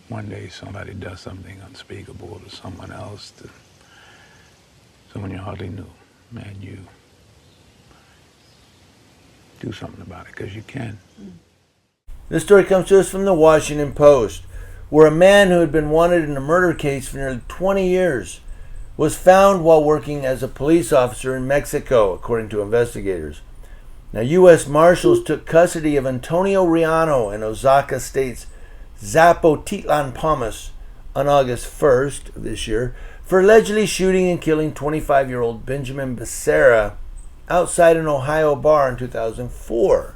one day somebody does something unspeakable to someone else, to someone you hardly knew, man, you do something about it, because you can. This story comes to us from the Washington Post, where a man who had been wanted in a murder case for nearly 20 years was found while working as a police officer in Mexico, according to investigators. Now, U.S. Marshals took custody of Antonio Riano in Oaxaca State's Zapotitlan Palmas on August 1st of this year for allegedly shooting and killing 25-year-old Benjamin Becerra outside an Ohio bar in 2004,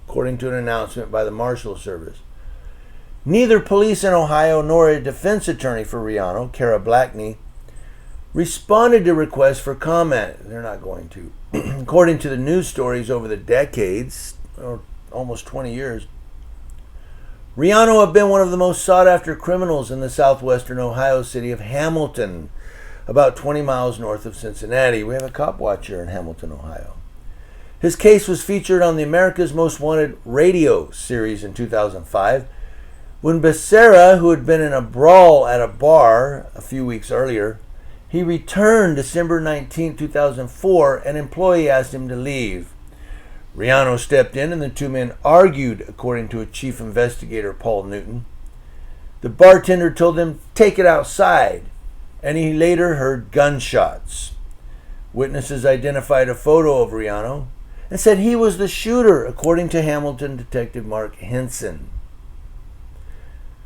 according to an announcement by the Marshal Service. Neither police in Ohio nor a defense attorney for Riano, Kara Blackney, responded to requests for comment. They're not going to. According to the news stories over the decades, or almost 20 years, Riano had been one of the most sought-after criminals in the southwestern Ohio city of Hamilton, about 20 miles north of Cincinnati. We have a cop watcher in Hamilton, Ohio. His case was featured on the America's Most Wanted radio series in 2005, when Becerra, who had been in a brawl at a bar a few weeks earlier, he returned December 19, 2004. An employee asked him to leave. Riano stepped in and the two men argued, according to a chief investigator, Paul Newton. The bartender told them, "Take it outside," and he later heard gunshots. Witnesses identified a photo of Riano and said he was the shooter, according to Hamilton detective Mark Henson.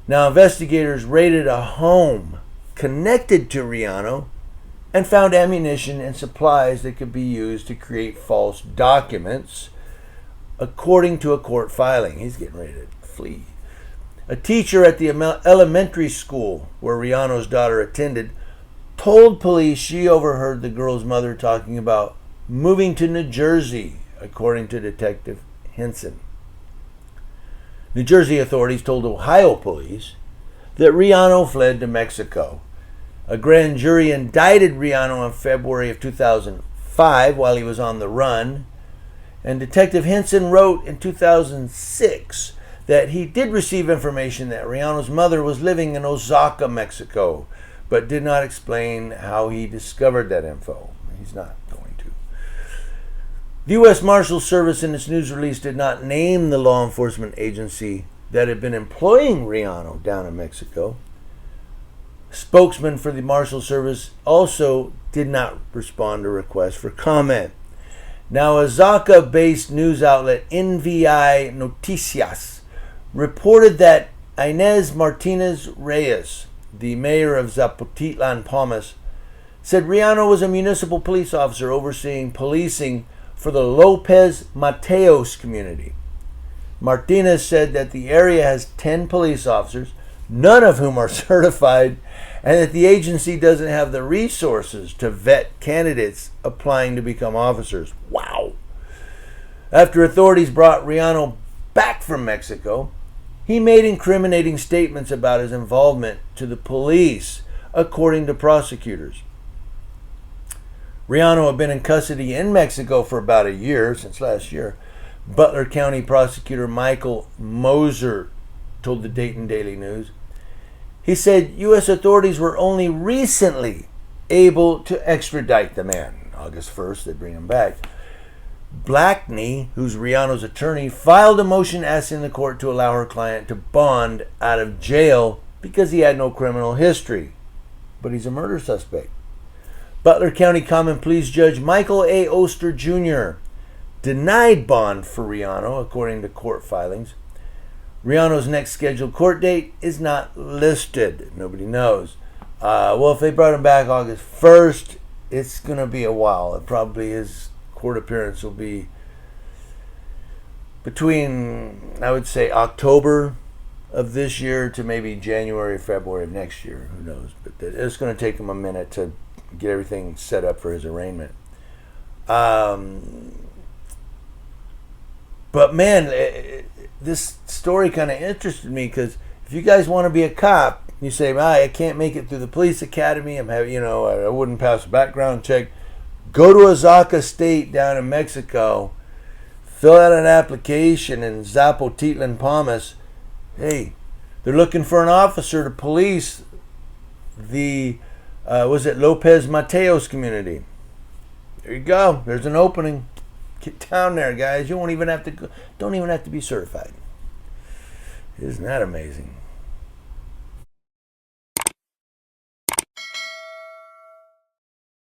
Now, investigators raided a home connected to Riano and found ammunition and supplies that could be used to create false documents, according to a court filing. He's getting ready to flee. A teacher at the elementary school where Riano's daughter attended told police she overheard the girl's mother talking about moving to New Jersey, according to Detective Henson. New Jersey authorities told Ohio police that Riano fled to Mexico. A grand jury indicted Riano in February of 2005 while he was on the run, and Detective Henson wrote in 2006 that he did receive information that Riano's mother was living in Oaxaca, Mexico, but did not explain how he discovered that info. He's not going to. The U.S. Marshal Service in its news release did not name the law enforcement agency that had been employing Riano down in Mexico. Spokesman for the Marshal Service also did not respond to requests for comment. Now, Oaxaca-based news outlet NVI Noticias reported that Inez Martinez Reyes, the mayor of Zapotitlan Palmas, said Riano was a municipal police officer overseeing policing for the Lopez Mateos community. Martinez said that the area has 10 police officers, none of whom are certified, and that the agency doesn't have the resources to vet candidates applying to become officers. Wow! After authorities brought Riano back from Mexico, he made incriminating statements about his involvement to the police, according to prosecutors. Riano had been in custody in Mexico for about a year, since last year. Butler County prosecutor Michael Moser told the Dayton Daily News. He said U.S. authorities were only recently able to extradite the man. August 1st, they bring him back. Blackney, who's Riano's attorney, filed a motion asking the court to allow her client to bond out of jail because he had no criminal history. But he's a murder suspect. Butler County Common Pleas Judge Michael A. Oster Jr. denied bond for Riano, according to court filings. Riano's next scheduled court date is not listed. Nobody knows. Well, if they brought him back August 1st, it's going to be a while. It probably his court appearance will be between, I would say, October of this year to maybe January, February of next year. Who knows? But it's going to take him a minute to get everything set up for his arraignment. But man, this story kind of interested me because if you guys want to be a cop, you say, I can't make it through the police academy. I wouldn't pass a background check. Go to Oaxaca State down in Mexico, fill out an application in Zapotitlan Palmas. Hey, They're looking for an officer to police the, was it Lopez Mateos community? There you go. There's an opening. Get down there, guys. You won't even have to go, don't even have to be certified. Isn't that amazing?